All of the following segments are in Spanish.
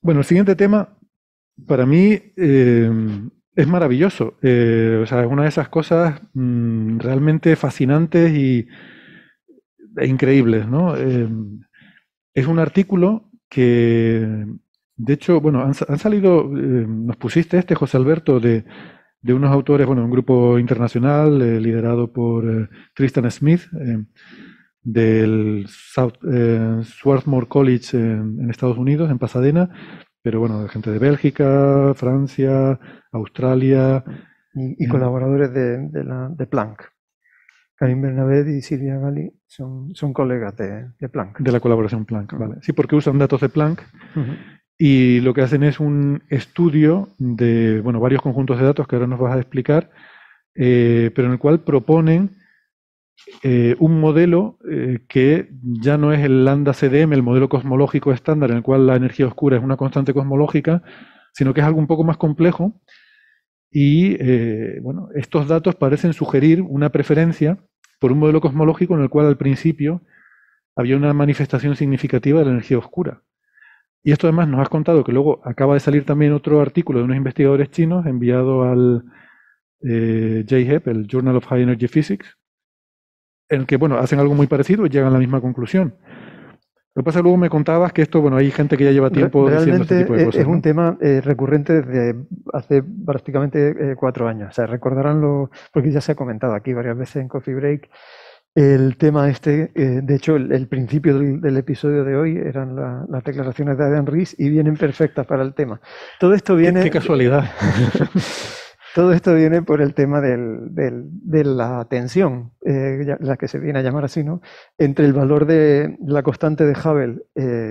Bueno, el siguiente tema para mí es maravilloso. O sea, es una de esas cosas realmente fascinantes e increíbles, ¿no? Es un artículo que, de hecho, bueno, han salido, nos pusiste José Alberto, de unos autores, bueno, un grupo internacional liderado por Tristan Smith, del Swarthmore College en Estados Unidos, en Pasadena, pero bueno, gente de Bélgica, Francia, Australia. Y colaboradores de Planck. Karim Bernabé y Silvia Gali son colegas de Planck. De la colaboración Planck, vale. Sí, porque usan datos de Planck y lo que hacen es un estudio de, bueno, varios conjuntos de datos que ahora nos vas a explicar, pero en el cual proponen un modelo que ya no es el lambda CDM, el modelo cosmológico estándar, en el cual la energía oscura es una constante cosmológica, sino que es algo un poco más complejo. Y bueno, estos datos parecen sugerir una preferencia por un modelo cosmológico en el cual al principio había una manifestación significativa de la energía oscura. Y esto además nos has contado que luego acaba de salir también otro artículo de unos investigadores chinos enviado al JHEP, el Journal of High Energy Physics, en el que, bueno, hacen algo muy parecido y llegan a la misma conclusión. Lo que pasa es que luego me contabas que esto, bueno, hay gente que ya lleva tiempo diciendo este tipo de cosas, es un ¿no? tema recurrente desde hace prácticamente 4 años. O sea, recordarán porque ya se ha comentado aquí varias veces en Coffee Break, el tema este. De hecho, el principio del episodio de hoy eran las declaraciones de Adam Rees y vienen perfectas para el tema. Todo esto viene... Qué casualidad. Todo esto viene por el tema de la tensión, la que se viene a llamar así, ¿no? Entre el valor de la constante de Hubble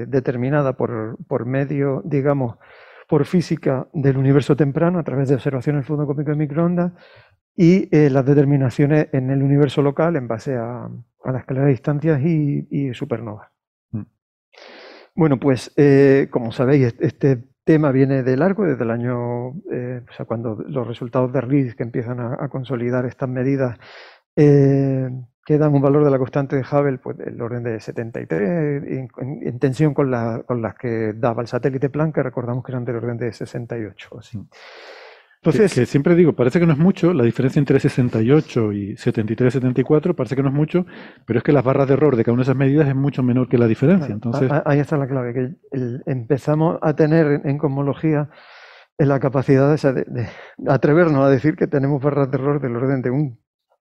determinada por medio, digamos, por física del universo temprano a través de observación del fondo cósmico de microondas y las determinaciones en el universo local en base a la escalera de distancias y supernovas. Bueno, pues como sabéis, este tema viene de largo, desde el año, o sea, cuando los resultados de RIS que empiezan a consolidar estas medidas que dan un valor de la constante de Hubble, pues del orden de 73, en tensión con las que daba el satélite Planck, que recordamos que eran del orden de 68 así. Entonces, que siempre digo, parece que no es mucho, la diferencia entre 68 y 73, 74, parece que no es mucho, pero es que las barras de error de cada una de esas medidas es mucho menor que la diferencia. Entonces, ahí está la clave, que empezamos a tener en cosmología la capacidad de atrevernos a decir que tenemos barras de error del orden de 1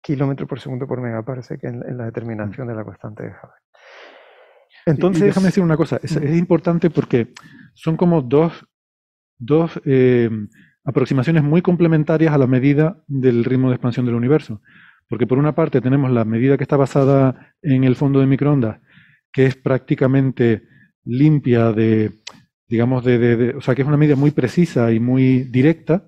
kilómetro por segundo por megaparsec en la determinación de la constante de Hubble. Entonces, y déjame decir una cosa, es importante porque son como dos aproximaciones muy complementarias a la medida del ritmo de expansión del universo. Porque por una parte tenemos la medida que está basada en el fondo de microondas, que es prácticamente limpia digamos, o sea, que es una medida muy precisa y muy directa,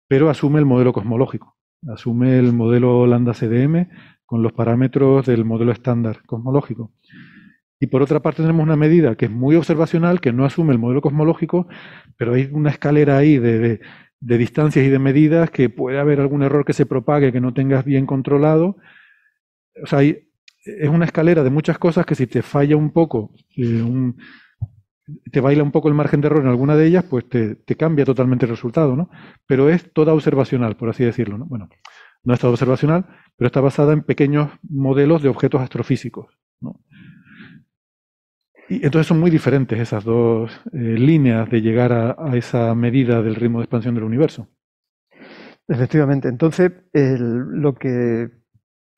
pero asume el modelo cosmológico, asume el modelo lambda CDM con los parámetros del modelo estándar cosmológico. Y por otra parte tenemos una medida que es muy observacional, que no asume el modelo cosmológico, pero hay una escalera ahí de distancias y de medidas que puede haber algún error que se propague, que no tengas bien controlado. O sea, es una escalera de muchas cosas que si te falla un poco, te baila un poco el margen de error en alguna de ellas, pues te cambia totalmente el resultado, ¿no? Pero es toda observacional, por así decirlo, ¿no? Bueno, no es toda observacional, pero está basada en pequeños modelos de objetos astrofísicos, ¿no? Y entonces son muy diferentes esas dos líneas de llegar a esa medida del ritmo de expansión del universo. Efectivamente. Entonces, lo que...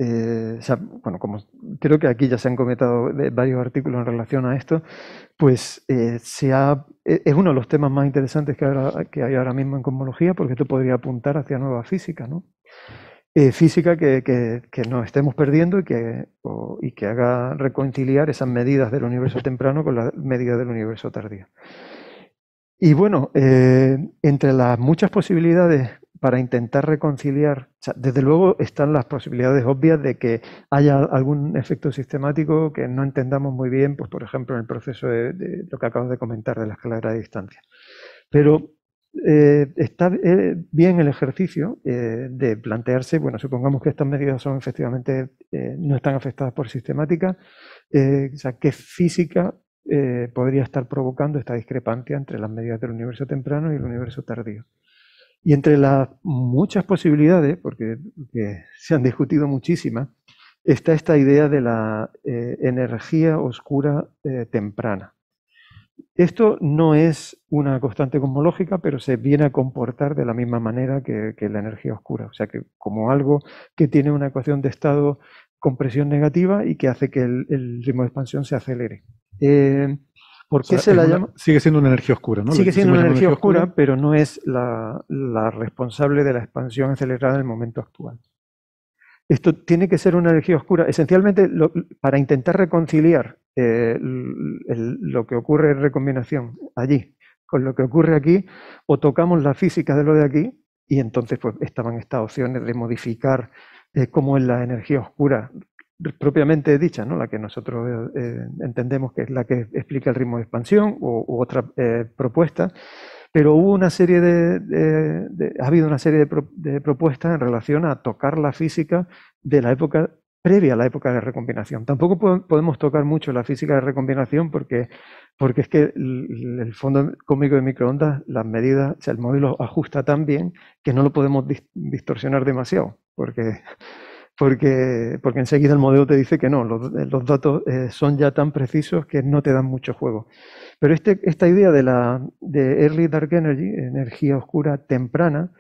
o sea, bueno, como creo que aquí ya se han comentado varios artículos en relación a esto, pues es uno de los temas más interesantes que hay ahora mismo en cosmología, porque esto podría apuntar hacia nueva física, ¿no? Física que nos estemos perdiendo y que haga reconciliar esas medidas del universo temprano con las medidas del universo tardío. Y bueno, entre las muchas posibilidades para intentar reconciliar, o sea, desde luego están las posibilidades obvias de que haya algún efecto sistemático que no entendamos muy bien, pues por ejemplo en el proceso de lo que acabas de comentar de la escalera de distancia. Pero está bien el ejercicio de plantearse, bueno, supongamos que estas medidas son efectivamente, no están afectadas por sistemática, o sea, qué física podría estar provocando esta discrepancia entre las medidas del universo temprano y el universo tardío. Y entre las muchas posibilidades, porque que se han discutido muchísimas, está esta idea de la energía oscura temprana. Esto no es una constante cosmológica, pero se viene a comportar de la misma manera que la energía oscura. O sea, que como algo que tiene una ecuación de estado con presión negativa y que hace que el ritmo de expansión se acelere. ¿Por qué se la llama? Sigue siendo una energía oscura, ¿no? Sigue siendo una energía oscura, pero no es la responsable de la expansión acelerada en el momento actual. Esto tiene que ser una energía oscura, esencialmente para intentar reconciliar lo que ocurre en recombinación allí con lo que ocurre aquí, o tocamos la física de lo de aquí, y entonces pues estaban estas opciones de modificar cómo es la energía oscura propiamente dicha, ¿no? La que nosotros entendemos que es la que explica el ritmo de expansión u otra propuesta. Pero hubo una serie ha habido una serie de propuestas en relación a tocar la física de la época previa a la época de recombinación. Tampoco podemos tocar mucho la física de recombinación porque es que el fondo cósmico de microondas, las medidas, o sea, el modelo ajusta tan bien que no lo podemos distorsionar demasiado, porque enseguida el modelo te dice que no, los datos son ya tan precisos que no te dan mucho juego. Pero esta idea de Early Dark Energy, energía oscura temprana,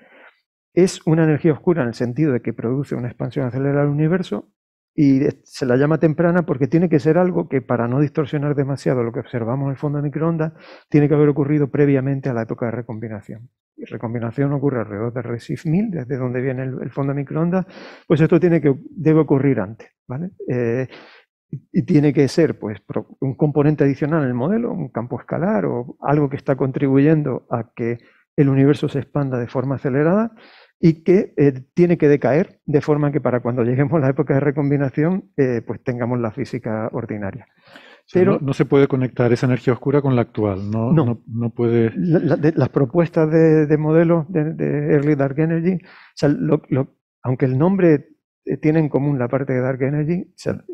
es una energía oscura en el sentido de que produce una expansión acelerada del universo, y se la llama temprana porque tiene que ser algo que, para no distorsionar demasiado lo que observamos en el fondo de microondas, tiene que haber ocurrido previamente a la época de recombinación. Y recombinación ocurre alrededor de Redshift 1000, desde donde viene el fondo de microondas, pues esto debe ocurrir antes, ¿vale? Y tiene que ser pues un componente adicional en el modelo, un campo escalar o algo que está contribuyendo a que el universo se expanda de forma acelerada, y que tiene que decaer de forma que para cuando lleguemos a la época de recombinación pues tengamos la física ordinaria. Pero no se puede conectar esa energía oscura con la actual, no puede... Las propuestas de modelos de Early Dark Energy, o sea, aunque el nombre tiene en común la parte de Dark Energy, o sea,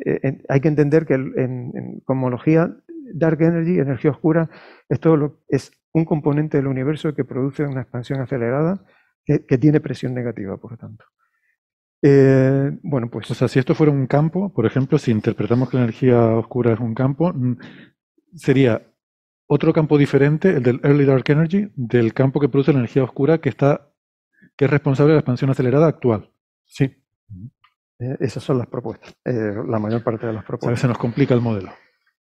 hay que entender que en cosmología Dark Energy, energía oscura, es un componente del universo que produce una expansión acelerada que tiene presión negativa, por lo tanto. Bueno, pues... O sea, si esto fuera un campo, por ejemplo, si interpretamos que la energía oscura es un campo, sería otro campo diferente, el del Early Dark Energy, del campo que produce la energía oscura que es responsable de la expansión acelerada actual. Sí. Esas son las propuestas, la mayor parte de las propuestas. A veces se nos complica el modelo.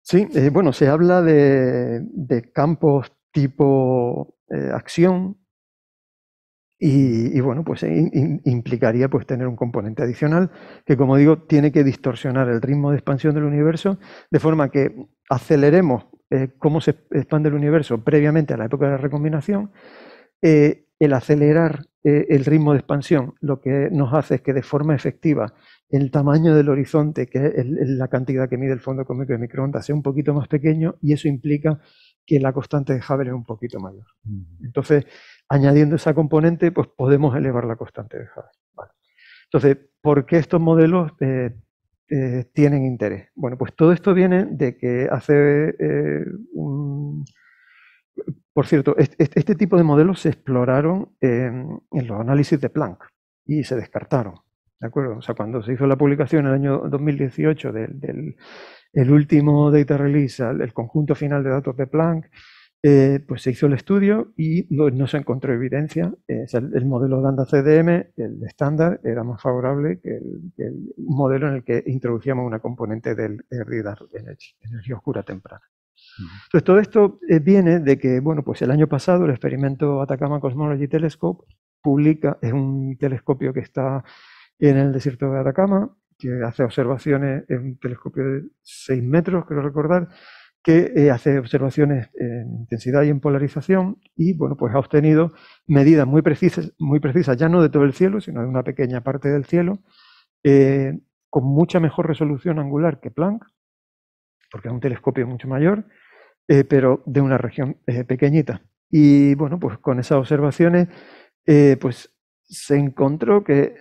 Sí, bueno, se habla de campos tipo acción, y bueno, pues implicaría pues tener un componente adicional que, como digo, tiene que distorsionar el ritmo de expansión del universo de forma que aceleremos cómo se expande el universo previamente a la época de la recombinación. El acelerar el ritmo de expansión lo que nos hace es que, de forma efectiva, el tamaño del horizonte, que es la cantidad que mide el fondo cósmico de microondas, sea un poquito más pequeño, y eso implica que la constante de Hubble es un poquito mayor. Entonces, añadiendo esa componente, pues podemos elevar la constante de Hubble. Vale. Entonces, ¿por qué estos modelos tienen interés? Bueno, pues todo esto viene de que hace por cierto, este tipo de modelos se exploraron en los análisis de Planck y se descartaron, ¿de acuerdo? O sea, cuando se hizo la publicación en el año 2018 del último data release, el conjunto final de datos de Planck, pues se hizo el estudio y no se encontró evidencia. O sea, el modelo Lambda CDM, el estándar, era más favorable que el modelo en el que introducíamos una componente del Early Dark Energy, energía oscura temprana. Entonces, todo esto viene de que, bueno, pues el año pasado el experimento Atacama Cosmology Telescope es un telescopio que está en el desierto de Atacama, que hace observaciones, es un telescopio de 6 metros, creo recordar, que hace observaciones en intensidad y en polarización, y bueno, pues ha obtenido medidas muy precisas, ya no de todo el cielo, sino de una pequeña parte del cielo, con mucha mejor resolución angular que Planck, porque es un telescopio mucho mayor, pero de una región pequeñita. Y bueno, pues con esas observaciones pues se encontró que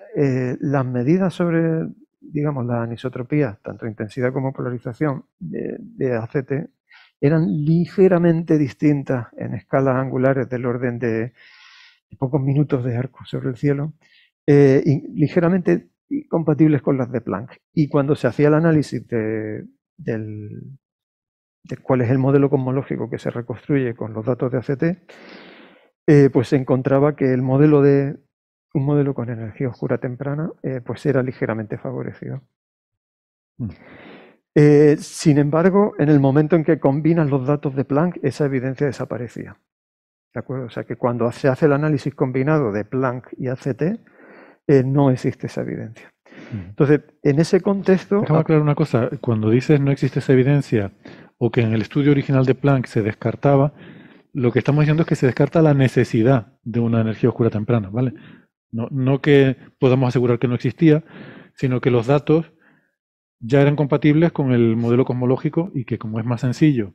las medidas sobre, digamos, la anisotropía, tanto intensidad como polarización de ACT, eran ligeramente distintas en escalas angulares del orden de pocos minutos de arco sobre el cielo, y ligeramente compatibles con las de Planck. Y cuando se hacía el análisis de cuál es el modelo cosmológico que se reconstruye con los datos de ACT, pues se encontraba que un modelo con energía oscura temprana, pues era ligeramente favorecido. Sin embargo, en el momento en que combinas los datos de Planck, esa evidencia desaparecía. ¿De acuerdo? O sea que cuando se hace el análisis combinado de Planck y ACT, no existe esa evidencia. Entonces, en ese contexto... Déjame aclarar una cosa. Cuando dices no existe esa evidencia o que en el estudio original de Planck se descartaba, lo que estamos diciendo es que se descarta la necesidad de una energía oscura temprana, ¿vale? No que podamos asegurar que no existía, sino que los datos ya eran compatibles con el modelo cosmológico y que como es más sencillo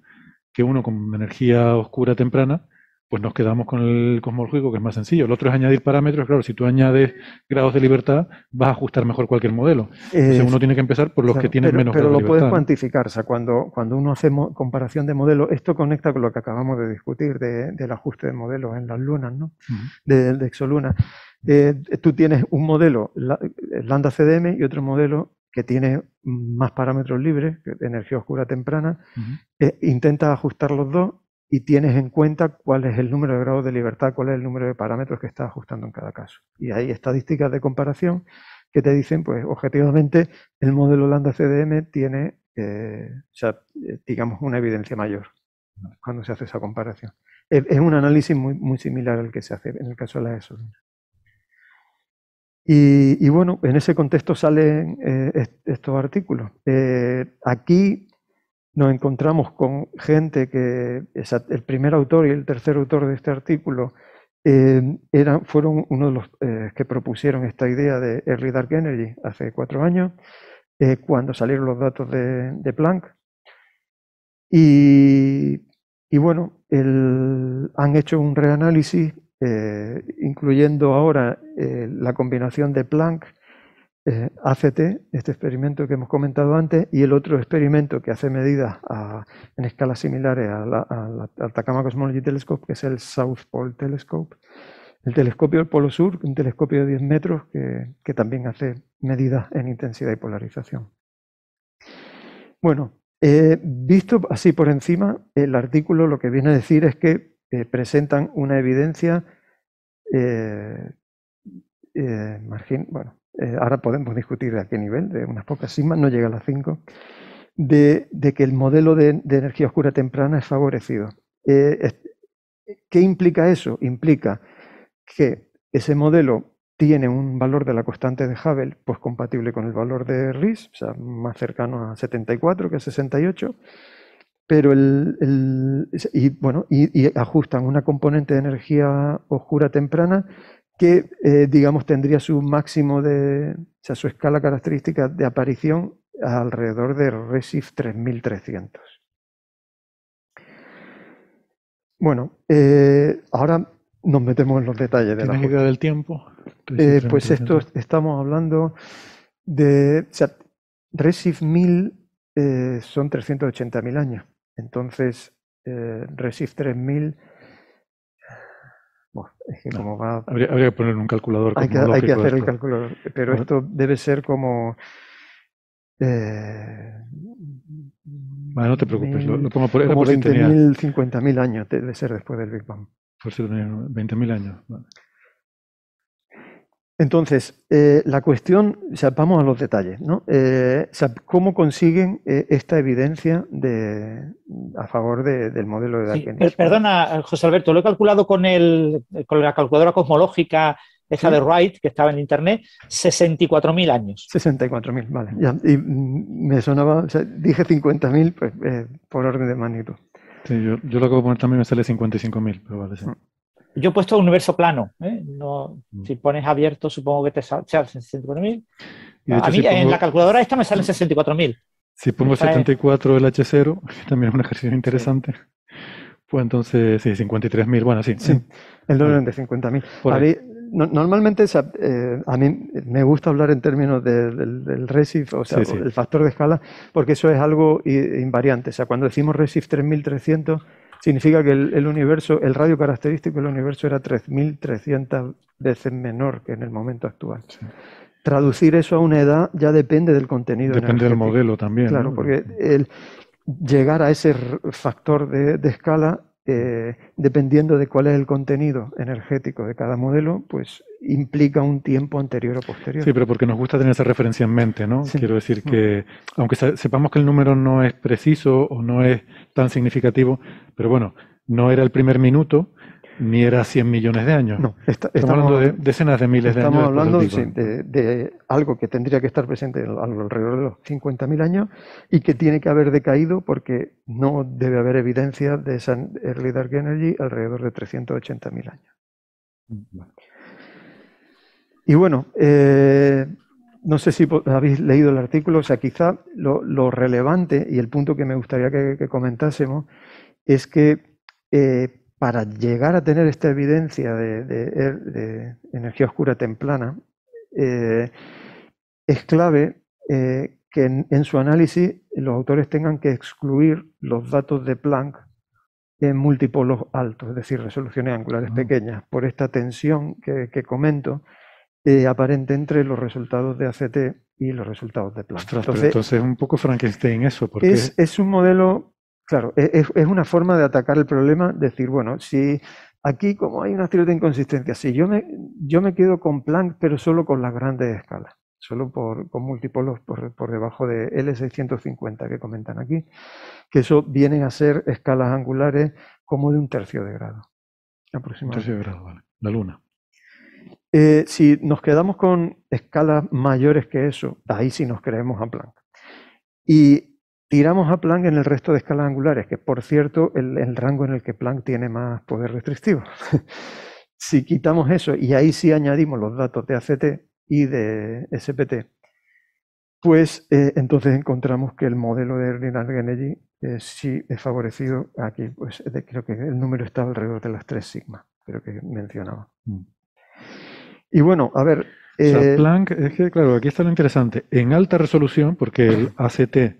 que uno con energía oscura temprana, pues nos quedamos con el cosmológico, que es más sencillo. El otro es añadir parámetros. Claro, si tú añades grados de libertad, vas a ajustar mejor cualquier modelo. Entonces uno tiene que empezar por los que tienen menos grados de libertad. Pero lo puedes cuantificar. O sea, cuando uno hace comparación de modelos, esto conecta con lo que acabamos de discutir del ajuste de modelos en las lunas, ¿no? De exolunas. Tú tienes un modelo, lambda CDM, y otro modelo que tiene más parámetros libres, energía oscura temprana. Intentas ajustar los dos y tienes en cuenta cuál es el número de grados de libertad, cuál es el número de parámetros que estás ajustando en cada caso. Y hay estadísticas de comparación que te dicen, pues objetivamente, el modelo lambda CDM tiene, digamos, una evidencia mayor cuando se hace esa comparación. Es un análisis muy similar al que se hace en el caso de la exolunas. Y bueno, en ese contexto salen estos artículos. Aquí nos encontramos con gente que el primer autor y el tercer autor de este artículo fueron uno de los que propusieron esta idea de Early Dark Energy hace 4 años, cuando salieron los datos de Planck. Y bueno, han hecho un reanálisis, incluyendo ahora la combinación de Planck, ACT, este experimento que hemos comentado antes, y el otro experimento que hace medidas en escalas similares al Atacama Cosmology Telescope, que es el South Pole Telescope, el telescopio del Polo Sur, un telescopio de 10 metros que también hace medidas en intensidad y polarización. Bueno, visto así por encima, el artículo lo que viene a decir es que presentan una evidencia ahora podemos discutir de a qué nivel, de unas pocas sigmas, no llega a las 5, de que el modelo de energía oscura temprana es favorecido. ¿Qué implica eso? Implica que ese modelo tiene un valor de la constante de Hubble pues compatible con el valor de RIS, o sea, más cercano a 74 que a 68, pero y ajustan una componente de energía oscura temprana que, digamos, tendría su máximo su escala característica de aparición alrededor de Redshift 3300. Bueno, ahora nos metemos en los detalles de la ¿Tienes idea del tiempo? Pues esto estamos hablando de... Redshift 1000 son 380.000 años. Entonces, Redshift 3000... Bueno, es que como va... Habría que poner un calculador cosmológico. Hay que hacer el calculador, pero esto debe ser como... Bueno, no te preocupes, lo pongo por... Como 20.000, 50.000 años debe ser después del Big Bang. Por si tenía 20.000 años. Vale. Entonces, la cuestión, vamos a los detalles, ¿no? ¿Cómo consiguen esta evidencia a favor del modelo de Dark Energy? Perdona, José Alberto, lo he calculado con la calculadora cosmológica esa de Wright, que estaba en internet, 64.000 años. 64.000, vale. Ya, y me sonaba, dije 50.000 pues, por orden de magnitud. Sí, yo lo acabo de poner también, me sale 55.000, pero vale, sí. Yo he puesto universo plano, ¿eh? No, si pones abierto, supongo que te sale 64.000. A mí en la calculadora esta me salen 64.000. Si pongo 74 el H0, que también es un ejercicio interesante, pues entonces sí, 53.000, bueno, sí. Sí, el orden de 50.000. normalmente a mí me gusta hablar en términos del RESIF, o sea, el factor de escala, porque eso es algo invariante. O sea, cuando decimos RESIF 3300, significa que el universo, el radio característico del universo era 3300 veces menor que en el momento actual. Sí. Traducir eso a una edad ya depende del contenido energético. Depende del modelo también. Claro, ¿no? Porque llegar a ese factor de escala, dependiendo de cuál es el contenido energético de cada modelo, pues implica un tiempo anterior o posterior. Sí, pero porque nos gusta tener esa referencia en mente, ¿no? Sí. Quiero decir que, aunque sepamos que el número no es preciso o no es tan significativo, pero bueno, no era el primer minuno, ni era 100 millones de años. No, estamos hablando de decenas de miles de años. Estamos hablando de algo que tendría que estar presente alrededor de los 50.000 años y que tiene que haber decaído porque no debe haber evidencia de esa Early Dark Energy alrededor de 380.000 años. Bueno. Y bueno, no sé si habéis leído el artículo, o sea, quizá lo relevante y el punto que me gustaría que comentásemos es que para llegar a tener esta evidencia de energía oscura temprana, es clave que en su análisis los autores tengan que excluir los datos de Planck en multipolos altos, es decir, resoluciones angulares pequeñas, por esta tensión que comento, aparente entre los resultados de ACT y los resultados de Planck. Ostras, entonces es un poco Frankenstein eso, porque es un modelo. Claro, es una forma de atacar el problema, decir, bueno, si aquí como hay una serie de inconsistencias, si yo me quedo con Planck, pero solo con las grandes escalas, solo con múltiplos por debajo de L650 que comentan aquí, que eso vienen a ser escalas angulares como de 1/3 de grado, aproximadamente. 1/3 de grado, vale. La Luna. Si nos quedamos con escalas mayores que eso, ahí sí nos creemos a Planck. Y tiramos a Planck en el resto de escalas angulares, que por cierto, el rango en el que Planck tiene más poder restrictivo. Si quitamos eso y ahí sí añadimos los datos de ACT y de SPT, pues entonces encontramos que el modelo de Early Dark Energy sí es favorecido. Aquí, pues creo que el número está alrededor de las 3 sigma, creo que mencionaba. Y bueno, a ver. O sea, Planck, es que claro, aquí está lo interesante. En alta resolución, porque el ACT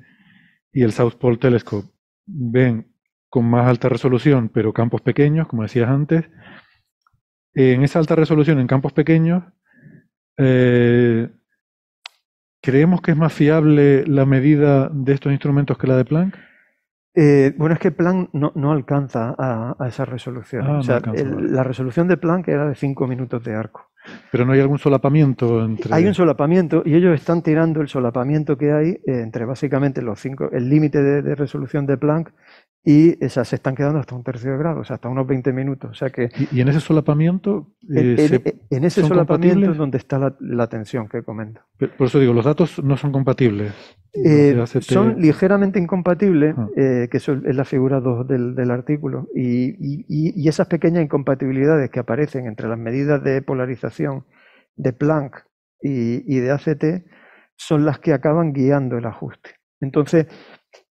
y el South Pole Telescope ven con más alta resolución, pero campos pequeños, como decías antes. En esa alta resolución, en campos pequeños, ¿creemos que es más fiable la medida de estos instrumentos que la de Planck? Bueno, es que Planck no alcanza a esa resolución. O sea, la resolución de Planck era de 5 minutos de arco. Pero no hay algún solapamiento entre... Hay un solapamiento y ellos están tirando el solapamiento que hay entre básicamente el límite de resolución de Planck y se están quedando hasta 1/3 de grado, o sea, hasta unos 20 minutos. O sea que, ¿Y en ese solapamiento? En ese solapamiento es donde está la tensión que comento. Por eso digo, los datos no son compatibles. Son ligeramente incompatibles, que eso es la figura 2 del artículo, y esas pequeñas incompatibilidades que aparecen entre las medidas de polarización de Planck y de ACT son las que acaban guiando el ajuste. Entonces,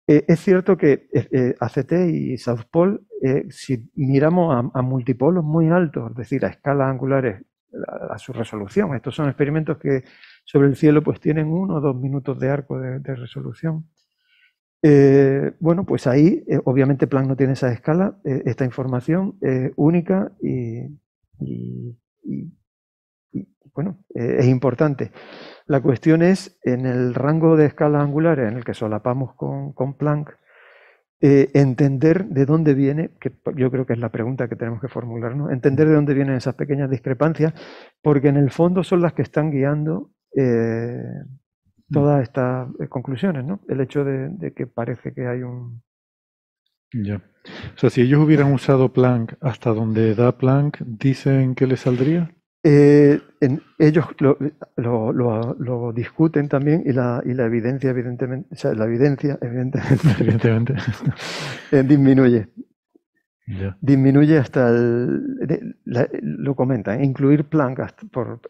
es cierto que ACT y South Pole, si miramos a multipolos muy altos, es decir, a escalas angulares, a su resolución, estos son experimentos que sobre el cielo pues tienen 1 o 2 minutos de arco de resolución. Bueno, pues ahí obviamente Planck no tiene esa escala, esta información es única y bueno, es importante. La cuestión es, en el rango de escalas angulares en el que solapamos con Planck, entender de dónde viene, que yo creo que es la pregunta que tenemos que formularnos, entender de dónde vienen esas pequeñas discrepancias, porque en el fondo son las que están guiando todas estas conclusiones, ¿no? El hecho de que parece que hay un... Ya. O sea, si ellos hubieran usado Planck hasta donde da Planck, ¿dicen que les saldría? Ellos lo discuten también y la evidencia, evidentemente, o sea, la evidencia, evidentemente disminuye. Yeah. Disminuye hasta lo comentan, incluir Planck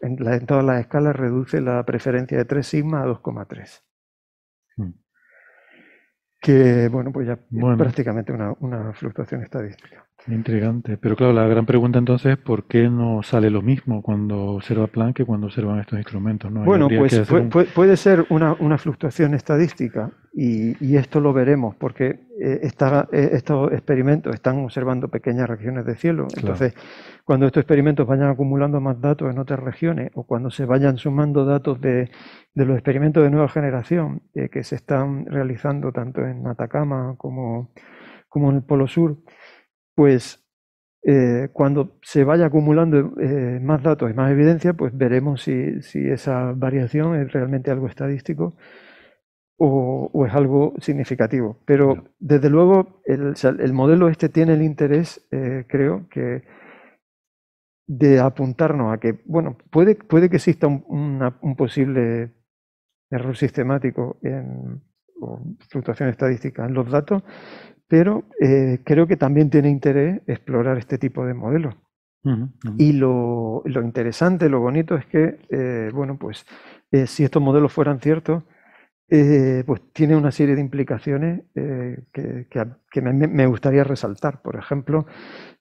en todas las escalas reduce la preferencia de 3 sigma a 2,3. Que, bueno, pues ya es prácticamente una fluctuación estadística. Intrigante. Pero claro, la gran pregunta entonces es ¿por qué no sale lo mismo cuando observa Planck que cuando observan estos instrumentos, ¿no? Ahí Bueno, habría que pues hacer puede ser una fluctuación estadística y esto lo veremos porque estos experimentos están observando pequeñas regiones de cielo. Claro. Entonces, cuando estos experimentos vayan acumulando más datos en otras regiones o cuando se vayan sumando datos de los experimentos de nueva generación que se están realizando tanto en Atacama como en el Polo Sur, pues cuando se vaya acumulando más datos y más evidencia, pues veremos si esa variación es realmente algo estadístico o es algo significativo. Pero desde luego el modelo este tiene el interés, creo, que de apuntarnos a que, bueno, puede que exista un posible error sistemático o fluctuación estadística en los datos, pero creo que también tiene interés explorar este tipo de modelos. Y lo interesante, lo bonito es que, bueno, pues si estos modelos fueran ciertos, pues tiene una serie de implicaciones que me gustaría resaltar. Por ejemplo,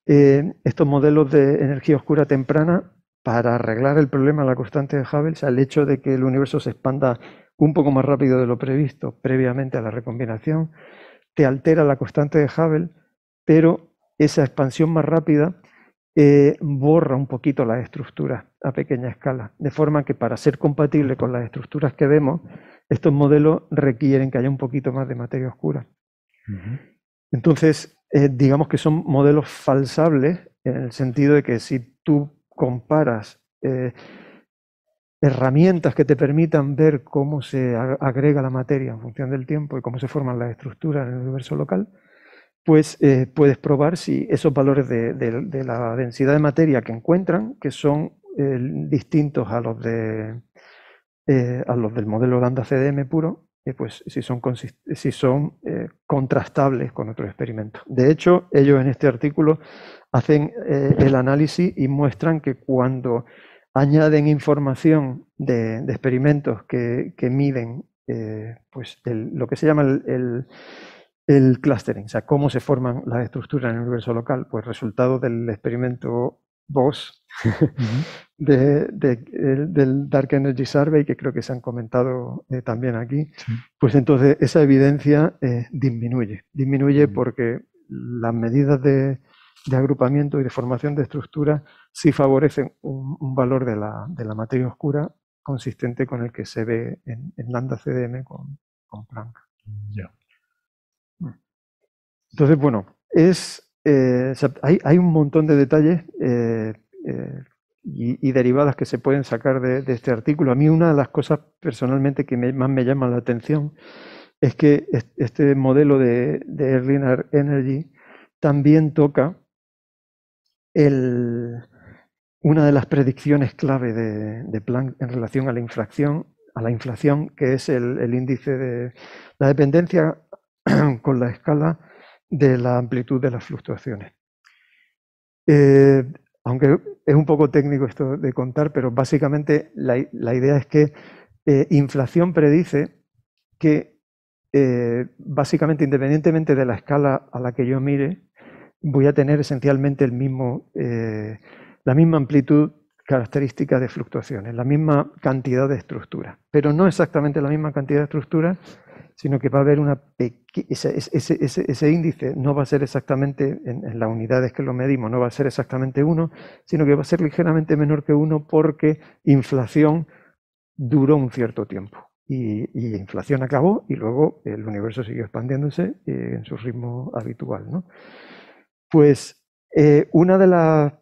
estos modelos de energía oscura temprana, para arreglar el problema de la constante de Hubble, o sea, el hecho de que el universo se expanda un poco más rápido de lo previsto previamente a la recombinación, te altera la constante de Hubble, pero esa expansión más rápida borra un poquito las estructuras a pequeña escala, de forma que para ser compatible con las estructuras que vemos, estos modelos requieren que haya un poquito más de materia oscura. Entonces, digamos que son modelos falsables en el sentido de que si tú comparas herramientas que te permitan ver cómo se agrega la materia en función del tiempo y cómo se forman las estructuras en el universo local, pues puedes probar si esos valores de la densidad de materia que encuentran, que son distintos a los del modelo lambda CDM puro, pues si son contrastables con otros experimentos. De hecho, ellos en este artículo hacen el análisis y muestran que cuando añaden información de experimentos que miden pues lo que se llama el clustering, o sea, cómo se forman las estructuras en el universo local, pues resultado del experimento BOSS del Dark Energy Survey, que creo que se han comentado también aquí, pues entonces esa evidencia disminuye porque las medidas de agrupamiento y de formación de estructuras sí favorecen un valor de la materia oscura consistente con el que se ve en lambda CDM con Planck. Entonces, bueno, o sea, hay un montón de detalles y derivadas que se pueden sacar de este artículo. A mí una de las cosas personalmente que más me llama la atención es que este modelo de Linear Energy también toca una de las predicciones clave de Planck en relación a la inflación, que es el índice de la dependencia con la escala de la amplitud de las fluctuaciones. Aunque es un poco técnico esto de contar, pero básicamente la idea es que inflación predice que básicamente independientemente de la escala a la que yo mire, voy a tener esencialmente la misma amplitud característica de fluctuaciones, la misma cantidad de estructuras, pero no exactamente la misma cantidad de estructuras, sino que va a haber ese índice no va a ser exactamente, en las unidades que lo medimos, no va a ser exactamente 1, sino que va a ser ligeramente menor que 1 porque inflación duró un cierto tiempo. Y inflación acabó y luego el universo siguió expandiéndose en su ritmo habitual, ¿no? Pues una de las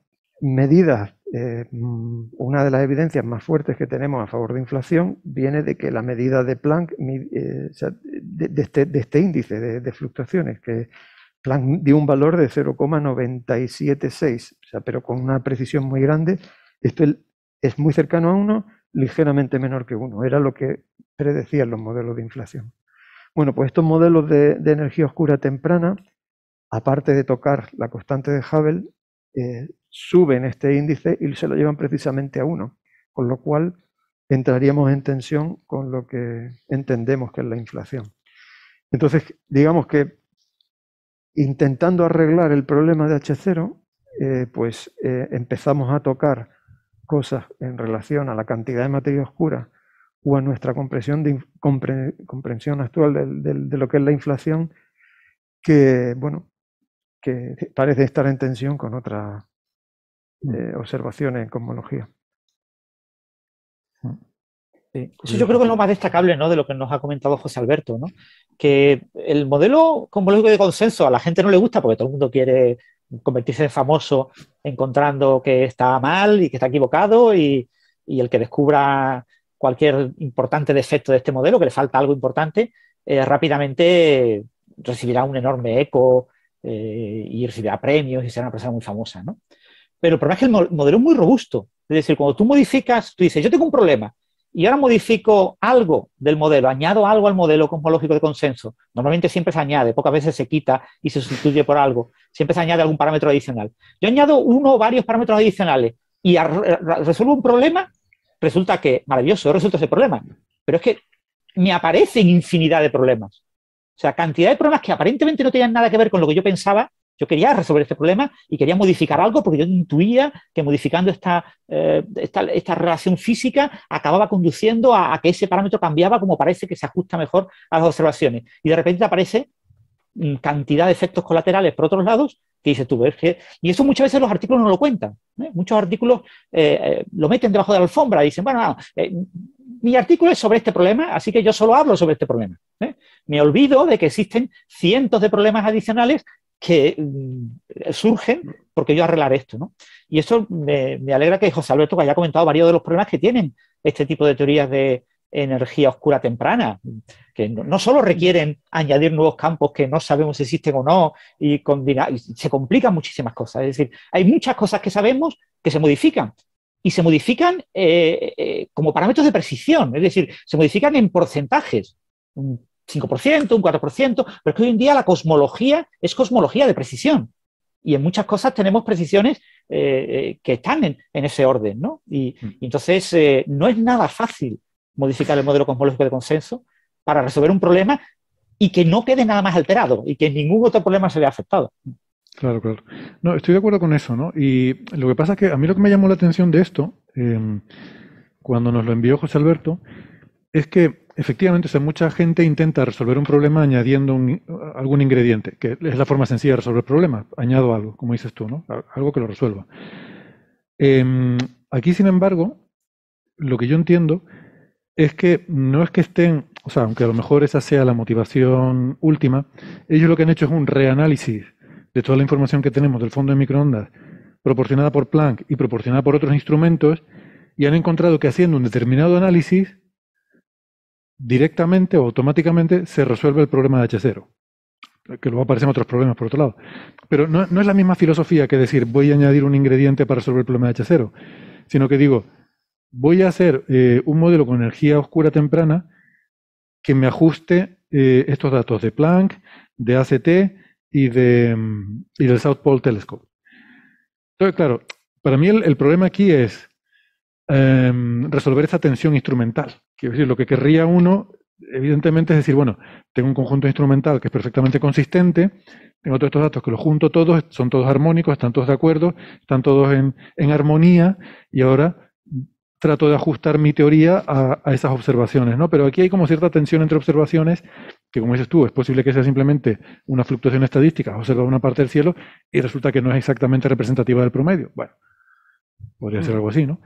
medidas, una de las evidencias más fuertes que tenemos a favor de inflación viene de que la medida de Planck, o sea, de este índice de fluctuaciones, que Planck dio un valor de 0,976, o sea, pero con una precisión muy grande. Esto es muy cercano a 1, ligeramente menor que 1. Era lo que predecían los modelos de inflación. Bueno, pues estos modelos de energía oscura temprana, aparte de tocar la constante de Hubble, suben este índice y se lo llevan precisamente a 1, con lo cual entraríamos en tensión con lo que entendemos que es la inflación. Entonces, digamos que intentando arreglar el problema de H0, pues empezamos a tocar cosas en relación a la cantidad de materia oscura o a nuestra comprensión actual de lo que es la inflación, que, bueno, que parece estar en tensión con otras observaciones en cosmología. Sí. Eso yo creo que es lo más destacable, ¿no?, de lo que nos ha comentado José Alberto, ¿no? Que el modelo cosmológico de consenso a la gente no le gusta porque todo el mundo quiere convertirse en famoso encontrando que está mal y que está equivocado, y el que descubra cualquier importante defecto de este modelo, que le falta algo importante, rápidamente recibirá un enorme eco y recibirá premios y será una persona muy famosa, ¿no? Pero el problema es que el modelo es muy robusto. Es decir, cuando tú modificas, tú dices, yo tengo un problema y ahora modifico algo del modelo, añado algo al modelo cosmológico de consenso. Normalmente siempre se añade, pocas veces se quita y se sustituye por algo. Siempre se añade algún parámetro adicional. Yo añado uno o varios parámetros adicionales y resuelvo un problema, resulta que, maravilloso, resuelto ese problema. Pero es que me aparecen infinidad de problemas. O sea, cantidad de problemas que aparentemente no tenían nada que ver con lo que yo pensaba. Yo quería resolver este problema y quería modificar algo porque yo intuía que modificando esta relación física acababa conduciendo a que ese parámetro cambiaba, como parece que se ajusta mejor a las observaciones. Y de repente aparece cantidad de efectos colaterales por otros lados que dices tú, ves que... Y eso muchas veces los artículos no lo cuentan. Muchos artículos lo meten debajo de la alfombra y dicen, bueno, mi artículo es sobre este problema, así que yo solo hablo sobre este problema. Me olvido de que existen cientos de problemas adicionales que surgen porque yo arreglaré esto, ¿no? Y eso me alegra que José Alberto haya comentado varios de los problemas que tienen este tipo de teorías de energía oscura temprana, que no solo requieren añadir nuevos campos que no sabemos si existen o no, y se complican muchísimas cosas. Es decir, hay muchas cosas que sabemos que se modifican, y se modifican como parámetros de precisión, es decir, se modifican en porcentajes, 5%, un 4%, pero es que hoy en día la cosmología es cosmología de precisión. Y en muchas cosas tenemos precisiones que están en ese orden, ¿no? Y entonces no es nada fácil modificar el modelo cosmológico de consenso para resolver un problema y que no quede nada más alterado y que ningún otro problema se vea afectado. Claro, claro. No, estoy de acuerdo con eso, ¿no? Y lo que pasa es que a mí lo que me llamó la atención de esto, cuando nos lo envió José Alberto, es que efectivamente, o sea, mucha gente intenta resolver un problema añadiendo algún ingrediente, que es la forma sencilla de resolver problemas. Añado algo, como dices tú, ¿no? Algo que lo resuelva. Aquí, sin embargo, lo que yo entiendo es que no es que estén, o sea, aunque a lo mejor esa sea la motivación última, ellos lo que han hecho es un reanálisis de toda la información que tenemos del fondo de microondas, proporcionada por Planck y proporcionada por otros instrumentos, y han encontrado que haciendo un determinado análisis, directamente o automáticamente se resuelve el problema de H0. Que luego aparecen otros problemas por otro lado. Pero no es la misma filosofía que decir voy a añadir un ingrediente para resolver el problema de H0, sino que digo, voy a hacer un modelo con energía oscura temprana que me ajuste estos datos de Planck, de ACT y del South Pole Telescope. Entonces, claro, para mí el problema aquí es resolver esa tensión instrumental. Quiero decir, lo que querría uno, evidentemente, es decir, bueno, tengo un conjunto instrumental que es perfectamente consistente, tengo todos estos datos que los junto todos, son todos armónicos, están todos de acuerdo, están todos en armonía, y ahora trato de ajustar mi teoría a esas observaciones, ¿no? Pero aquí hay como cierta tensión entre observaciones, que como dices tú, es posible que sea simplemente una fluctuación estadística, observar una parte del cielo, y resulta que no es exactamente representativa del promedio. Bueno, podría ser algo así, ¿no?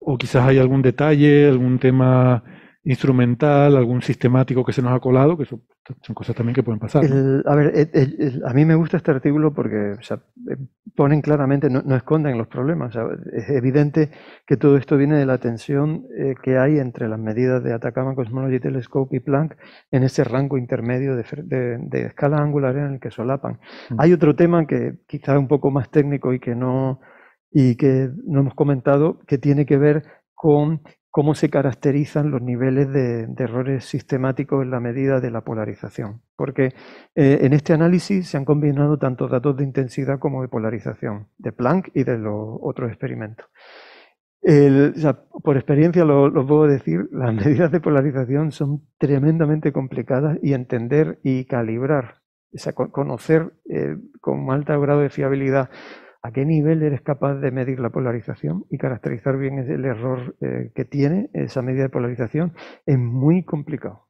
O quizás hay algún detalle, algún tema instrumental, algún sistemático que se nos ha colado, que son cosas también que pueden pasar, ¿no? A ver, a mí me gusta este artículo porque, o sea, ponen claramente, no esconden los problemas. O sea, es evidente que todo esto viene de la tensión que hay entre las medidas de Atacama Cosmology Telescope y Planck en ese rango intermedio de escala angular en el que solapan. Hay otro tema que quizá es un poco más técnico y que no hemos comentado, que tiene que ver con cómo se caracterizan los niveles de errores sistemáticos en la medida de la polarización. Porque en este análisis se han combinado tanto datos de intensidad como de polarización, de Planck y de los otros experimentos. O sea, por experiencia lo puedo decir, las medidas de polarización son tremendamente complicadas, y entender y calibrar conocer con alto grado de fiabilidad a qué nivel eres capaz de medir la polarización y caracterizar bien el error que tiene esa medida de polarización, es muy complicado.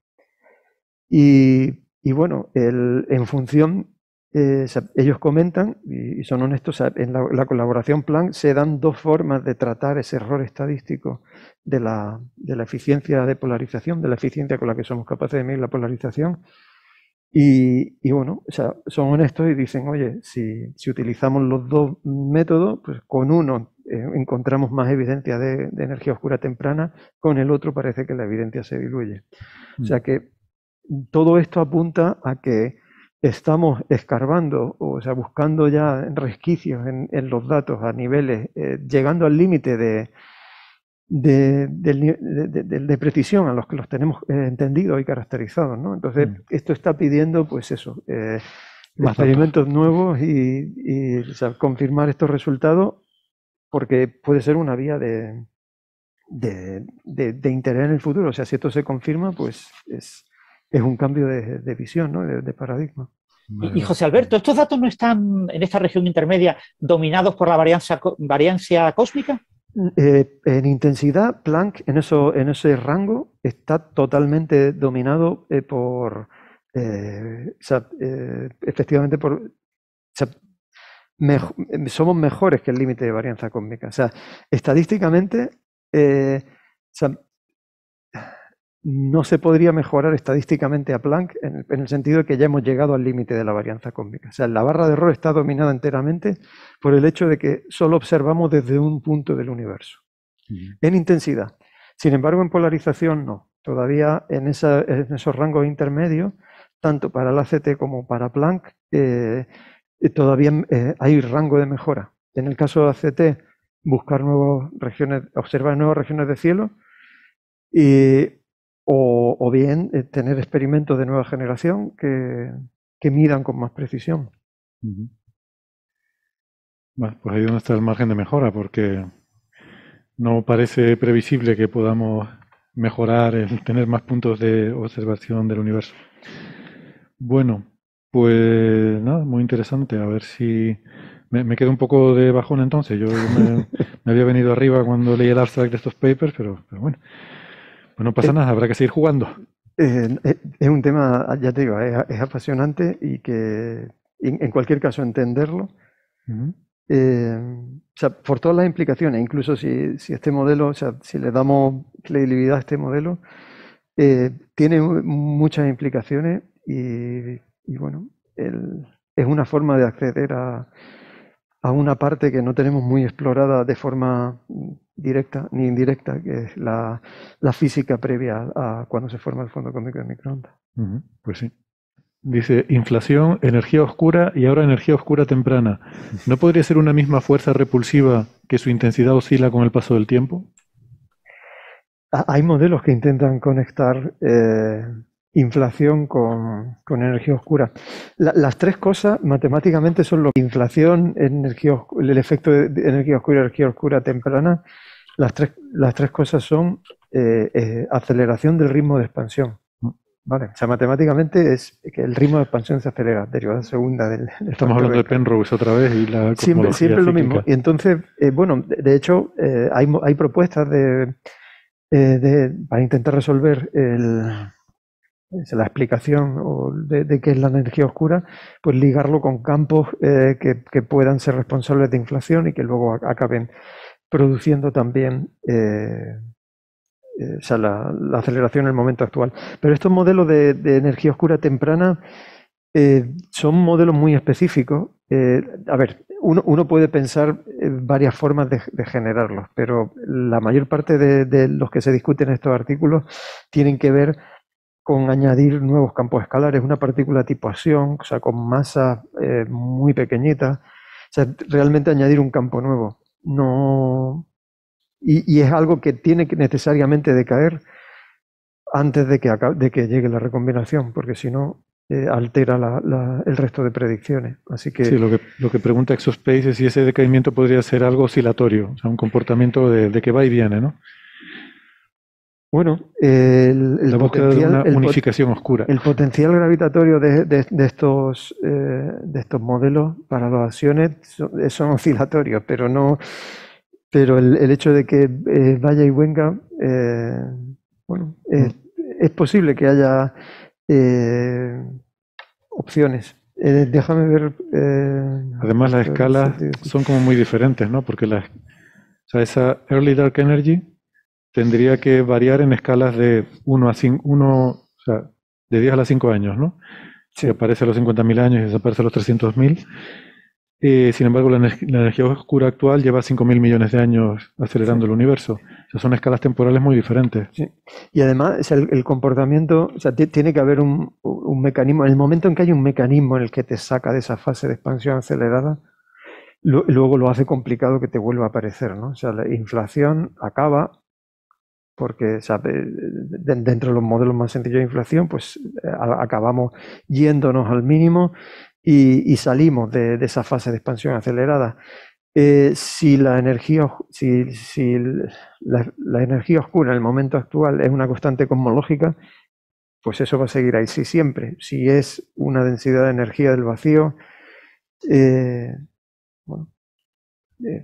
Y bueno, en función, ellos comentan, y son honestos, en la colaboración Planck se dan dos formas de tratar ese error estadístico de la eficiencia de polarización, de la eficiencia con la que somos capaces de medir la polarización. Y bueno, o sea, son honestos y dicen, oye, si utilizamos los dos métodos, pues con uno encontramos más evidencia de energía oscura temprana, con el otro parece que la evidencia se diluye. O sea que todo esto apunta a que estamos escarbando, o sea, buscando ya resquicios en los datos a niveles, llegando al límite de precisión a los que los tenemos entendidos y caracterizados, ¿no? Entonces, esto está pidiendo, pues eso, experimentos nuevos y o sea, confirmar estos resultados, porque puede ser una vía de interés en el futuro. O sea, si esto se confirma, pues es un cambio de visión, ¿no? De paradigma. Y José Alberto, ¿estos datos no están en esta región intermedia dominados por la variancia cósmica? En intensidad, Planck en ese rango está totalmente dominado por, efectivamente, somos mejores que el límite de varianza cósmica. O sea, estadísticamente, no se podría mejorar estadísticamente a Planck en el sentido de que ya hemos llegado al límite de la varianza cósmica. O sea, la barra de error está dominada enteramente por el hecho de que solo observamos desde un punto del universo, en intensidad. Sin embargo, en polarización no. Todavía en esos rangos intermedios, tanto para el ACT como para Planck, todavía hay rango de mejora. En el caso de ACT, buscar observar nuevas regiones de cielo, o bien tener experimentos de nueva generación que midan con más precisión. Bueno, pues ahí es donde está el margen de mejora, porque no parece previsible que podamos mejorar el tener más puntos de observación del universo. Bueno, pues nada, muy interesante. A ver si me quedo un poco de bajón entonces. Yo me había venido arriba cuando leí el abstract de estos papers, pero bueno. Pues no pasa nada, habrá que seguir jugando. Es un tema, ya te digo, es apasionante y que en cualquier caso entenderlo, o sea, por todas las implicaciones, incluso si este modelo, o sea, si le damos credibilidad a este modelo, tiene muchas implicaciones y bueno, es una forma de acceder a una parte que no tenemos muy explorada de forma directa ni indirecta, que es la física previa a cuando se forma el fondo cósmico de microondas. Pues sí. Dice, inflación, energía oscura y ahora energía oscura temprana. ¿No podría ser una misma fuerza repulsiva que su intensidad oscila con el paso del tiempo? Hay modelos que intentan conectar inflación con energía oscura. Las tres cosas matemáticamente son lo que inflación, el efecto de energía oscura y energía oscura temprana. Las tres cosas son aceleración del ritmo de expansión. Vale, o sea, matemáticamente es que el ritmo de expansión se acelera, derivada segunda del Estamos hablando de Penrose otra vez y la cosmología siempre lo mismo. Y entonces, bueno, de hecho, hay propuestas para intentar resolver la explicación de qué es la energía oscura, pues ligarlo con campos que puedan ser responsables de inflación y que luego acaben produciendo también o sea, la aceleración en el momento actual. Pero estos modelos de energía oscura temprana son modelos muy específicos. A ver, uno puede pensar varias formas de generarlos, pero la mayor parte de los que se discuten en estos artículos tienen que ver con añadir nuevos campos escalares, una partícula tipo acción, o sea, con masa muy pequeñita. O sea, realmente añadir un campo nuevo. No. Y es algo que tiene que necesariamente decaer antes de que llegue la recombinación, porque si no, altera el resto de predicciones. Así que, sí, lo que pregunta Exospace es si ese decaimiento podría ser algo oscilatorio, o sea, un comportamiento de que va y viene, ¿no? Bueno, la búsqueda de una unificación oscura. El potencial gravitatorio de estos modelos para los acciones son oscilatorios, pero el hecho de que vaya y venga, bueno, es posible que haya opciones. Déjame ver. Además, las escalas son como muy diferentes, ¿no? Porque o sea, esa Early Dark Energy tendría que variar en escalas de 1 a 5, o sea, de 10 a 5 años, ¿no? Sí. Si aparece a los 50.000 años y desaparece a los 300.000. Sin embargo, la energía oscura actual lleva 5.000 millones de años acelerando el universo. O sea, son escalas temporales muy diferentes. Sí. Y además, el comportamiento, o sea, tiene que haber un mecanismo. En el momento en que hay un mecanismo en el que te saca de esa fase de expansión acelerada, luego lo hace complicado que te vuelva a aparecer, ¿no? O sea, la inflación acaba porque, o sea, dentro de los modelos más sencillos de inflación, pues acabamos yéndonos al mínimo y salimos de esa fase de expansión acelerada. Si la energía oscura en el momento actual es una constante cosmológica, pues eso va a seguir ahí siempre. Si es una densidad de energía del vacío, bueno,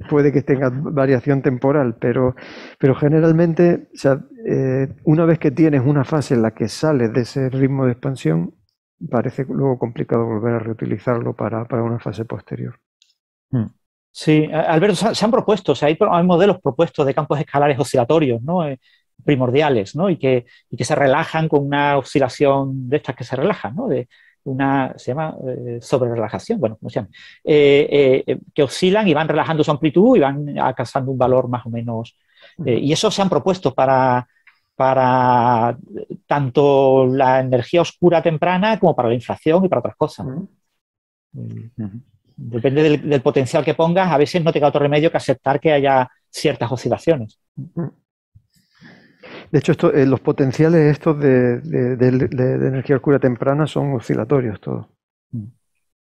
puede que tenga variación temporal, pero generalmente, o sea, una vez que tienes una fase en la que sales de ese ritmo de expansión, parece luego complicado volver a reutilizarlo para una fase posterior. Sí, Alberto, se han propuesto, o sea, hay modelos propuestos de campos escalares oscilatorios, ¿no? Primordiales, ¿no? Y que se relajan con una oscilación de estas que se relajan, ¿no? Se llama sobre-relajación, bueno, ¿cómo se llama? Que oscilan y van relajando su amplitud y van alcanzando un valor más o menos. Y eso se han propuesto para tanto la energía oscura temprana como para la inflación y para otras cosas, ¿no? Depende del potencial que pongas, a veces no te queda otro remedio que aceptar que haya ciertas oscilaciones. De hecho, los potenciales estos de energía oscura temprana son oscilatorios todos.